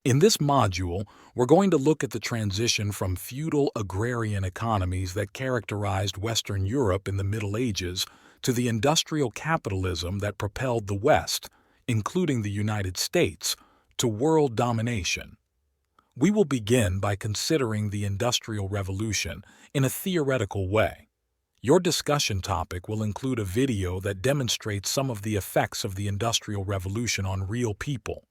In this module, we're going to look at the transition from feudal agrarian economies that characterized Western Europe in the Middle Ages to the industrial capitalism that propelled the West, including the United States, to world domination. We will begin by considering the Industrial Revolution in a theoretical way. Your discussion topic will include a video that demonstrates some of the effects of the Industrial Revolution on real people.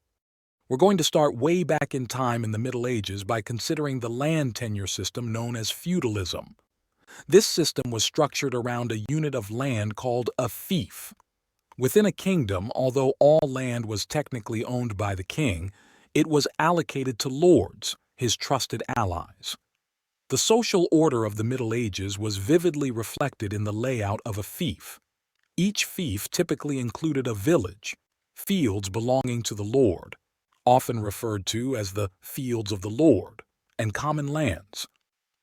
We're going to start way back in time in the Middle Ages by considering the land tenure system known as feudalism. This system was structured around a unit of land called a fief. Within a kingdom, although all land was technically owned by the king, it was allocated to lords, his trusted allies. The social order of the Middle Ages was vividly reflected in the layout of a fief. Each fief typically included a village, fields belonging to the lord, often referred to as the fields of the lord, and common lands.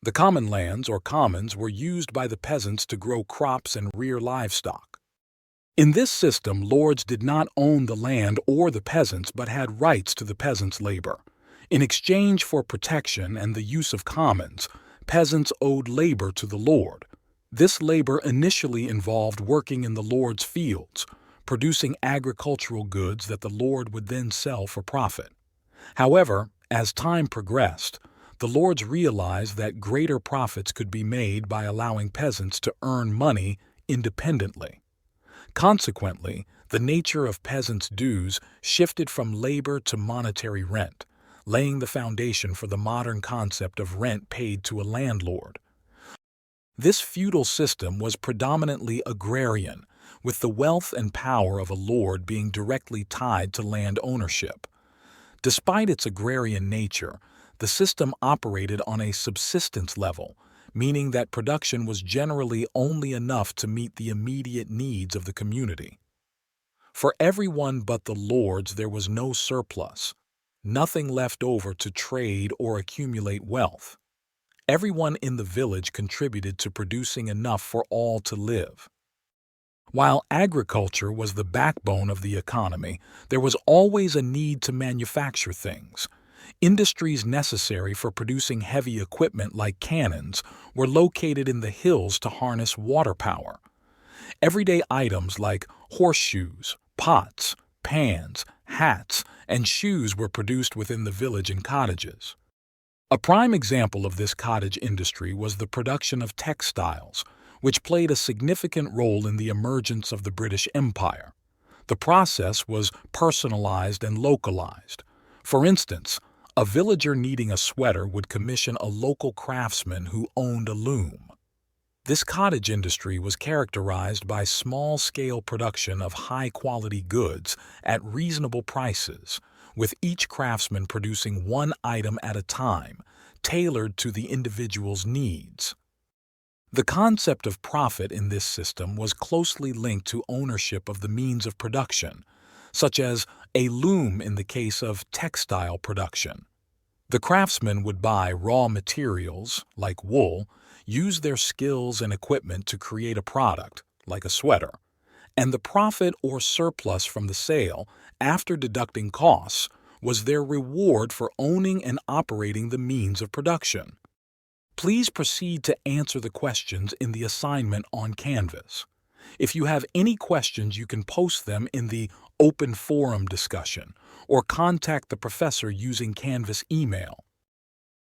The common lands, or commons, were used by the peasants to grow crops and rear livestock. In this system, lords did not own the land or the peasants but had rights to the peasants' labor. In exchange for protection and the use of commons, peasants owed labor to the lord. This labor initially involved working in the lord's fields, producing agricultural goods that the lord would then sell for profit. However, as time progressed, the lords realized that greater profits could be made by allowing peasants to earn money independently. Consequently, the nature of peasants' dues shifted from labor to monetary rent, laying the foundation for the modern concept of rent paid to a landlord. This feudal system was predominantly agrarian, with the wealth and power of a lord being directly tied to land ownership. Despite its agrarian nature, the system operated on a subsistence level, meaning that production was generally only enough to meet the immediate needs of the community. For everyone but the lords, there was no surplus, nothing left over to trade or accumulate wealth. Everyone in the village contributed to producing enough for all to live. While agriculture was the backbone of the economy, there was always a need to manufacture things. Industries necessary for producing heavy equipment like cannons were located in the hills to harness water power. Everyday items like horseshoes, pots, pans, hats, and shoes were produced within the village in cottages. A prime example of this cottage industry was the production of textiles, which played a significant role in the emergence of the British Empire. The process was personalized and localized. For instance, a villager needing a sweater would commission a local craftsman who owned a loom. This cottage industry was characterized by small-scale production of high-quality goods at reasonable prices, with each craftsman producing one item at a time, tailored to the individual's needs. The concept of profit in this system was closely linked to ownership of the means of production, such as a loom in the case of textile production. The craftsman would buy raw materials, like wool, use their skills and equipment to create a product, like a sweater, and the profit or surplus from the sale, after deducting costs, was their reward for owning and operating the means of production. Please proceed to answer the questions in the assignment on Canvas. If you have any questions, you can post them in the open forum discussion or contact the professor using Canvas email.